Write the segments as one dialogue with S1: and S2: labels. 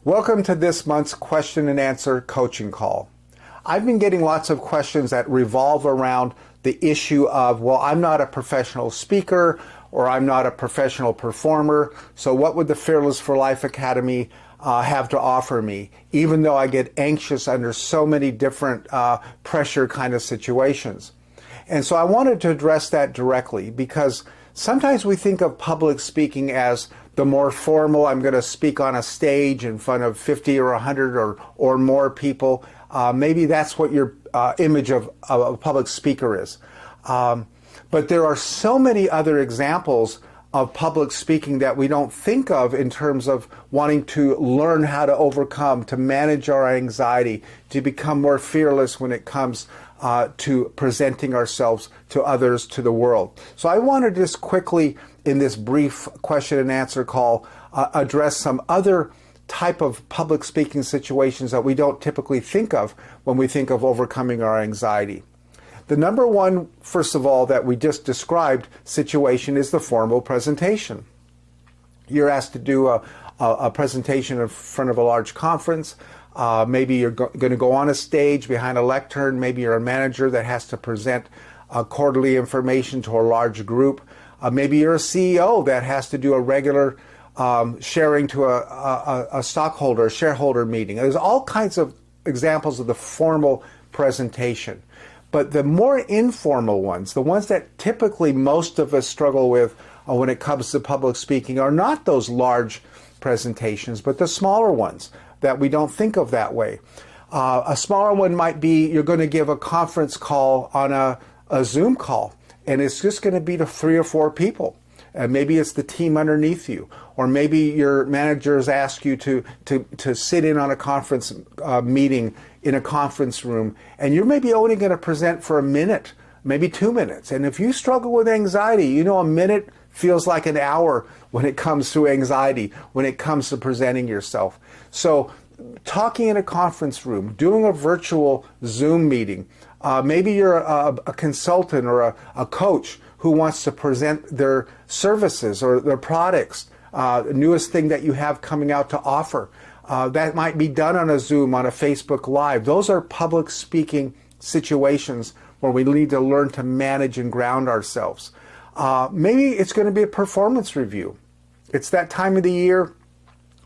S1: Welcome to this month's question and answer coaching call. I've been getting lots of questions that revolve around the issue of, well, I'm not a professional speaker or I'm not a professional performer, so what would the Fearless for Life Academy have to offer me, even though I get anxious under so many different pressure kind of situations. And so I wanted to address that directly because sometimes we think of public speaking as the more formal, I'm going to speak on a stage in front of 50 or 100 or more people. Maybe that's what your image of a public speaker is. But there are so many other examples of public speaking that we don't think of in terms of wanting to learn how to overcome, to manage our anxiety, to become more fearless when it comes to presenting ourselves to others, to the world. So I want to just quickly, in this brief question and answer call, address some other type of public speaking situations that we don't typically think of when we think of overcoming our anxiety. The number one, first of all, that we just described situation is the formal presentation. You're asked to do a presentation in front of a large conference. Maybe you're going to go on a stage behind a lectern. Maybe you're a manager that has to present quarterly information to a large group. Maybe you're a CEO that has to do a regular sharing to a stockholder, shareholder meeting. There's all kinds of examples of the formal presentation. But the more informal ones, the ones that typically most of us struggle with when it comes to public speaking, are not those large presentations, but the smaller ones that we don't think of that way. A smaller one might be you're going to give a conference call on a Zoom call, and it's just going to be to 3 or 4 people. And maybe it's the team underneath you, or maybe your managers ask you to sit in on a conference meeting in a conference room, and you're maybe only going to present for a minute, maybe 2 minutes. And if you struggle with anxiety, you know a minute feels like an hour when it comes to anxiety, when it comes to presenting yourself. So talking in a conference room, doing a virtual Zoom meeting, maybe you're a consultant or a coach who wants to present their services or their products, the newest thing that you have coming out to offer. That might be done on a Zoom, on a Facebook Live. Those are public speaking situations where we need to learn to manage and ground ourselves. Maybe it's going to be a performance review. It's that time of the year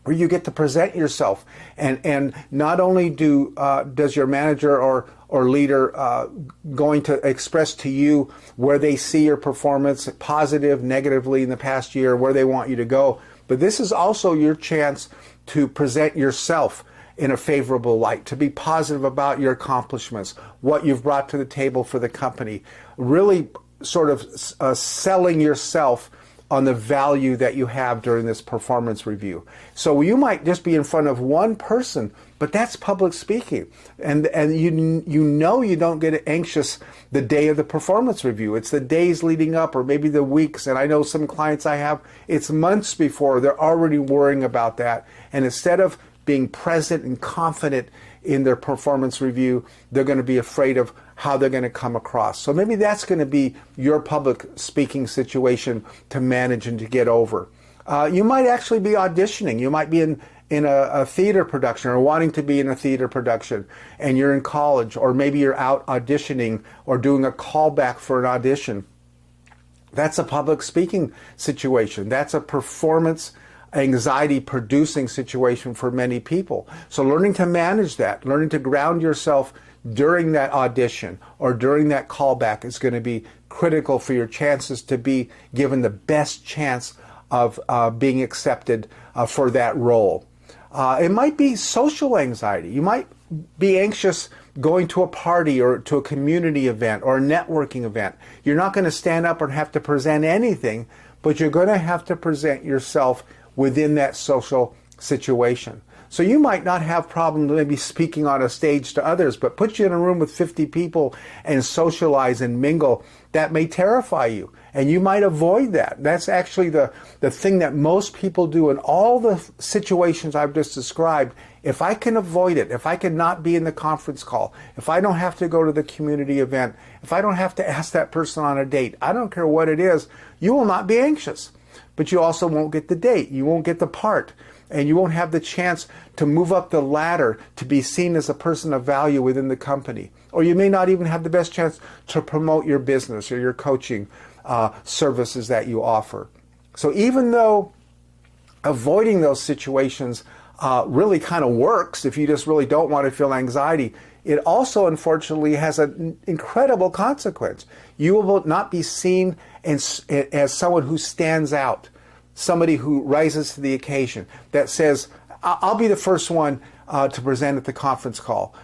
S1: where you get to present yourself, and not only does your manager or leader going to express to you where they see your performance, positive, negatively in the past year, where they want you to go, but this is also your chance to present yourself in a favorable light, to be positive about your accomplishments, what you've brought to the table for the company, really sort of selling yourself on the value that you have during this performance review. So you might just be in front of one person, but that's public speaking. And you know you don't get anxious the day of the performance review. It's the days leading up, or maybe the weeks. And I know some clients I have, it's months before, they're already worrying about that. And instead of being present and confident in their performance review, they're going to be afraid of how they're going to come across. So maybe that's going to be your public speaking situation to manage and to get over. You might actually be auditioning. You might be in a theater production, or wanting to be in a theater production, and you're in college, or maybe you're out auditioning or doing a callback for an audition. That's a public speaking situation. That's a performance anxiety producing situation for many people. So learning to manage that, learning to ground yourself during that audition or during that callback is going to be critical for your chances to be given the best chance of being accepted for that role. It might be social anxiety. You might be anxious going to a party or to a community event or a networking event. You're not going to stand up and have to present anything, but you're going to have to present yourself within that social situation. So you might not have problems maybe speaking on a stage to others, but put you in a room with 50 people and socialize and mingle, that may terrify you. And you might avoid that. That's actually the thing that most people do in all the situations I've just described. If I can avoid it, if I can not be in the conference call, if I don't have to go to the community event, if I don't have to ask that person on a date, I don't care what it is, you will not be anxious. But you also won't get the date. You won't get the part. and you won't have the chance to move up the ladder to be seen as a person of value within the company. Or you may not even have the best chance to promote your business or your coaching services that you offer. So even though avoiding those situations really kind of works if you just really don't want to feel anxiety, it also unfortunately has an incredible consequence. You will not be seen as someone who stands out, somebody who rises to the occasion, that says, I'll be the first one to present at the conference call.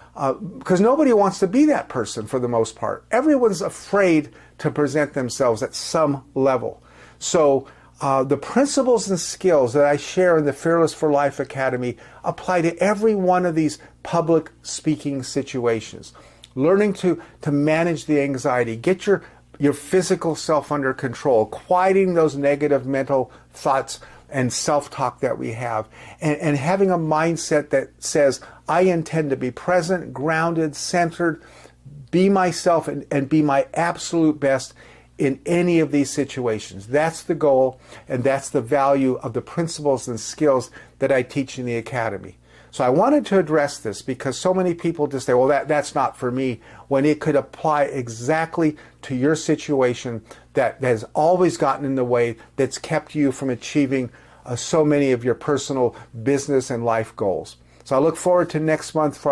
S1: Because nobody wants to be that person for the most part. Everyone's afraid to present themselves at some level. So the principles and skills that I share in the Fearless for Life Academy apply to every one of these public speaking situations. Learning to manage the anxiety, get your physical self under control, quieting those negative mental thoughts and self-talk that we have, and having a mindset that says, I intend to be present, grounded, centered, be myself, and be my absolute best in any of these situations. That's the goal, and that's the value of the principles and skills that I teach in the Academy. So I wanted to address this because so many people just say, well, that's not for me, when it could apply exactly to your situation that has always gotten in the way, that's kept you from achieving so many of your personal business and life goals. So I look forward to next month for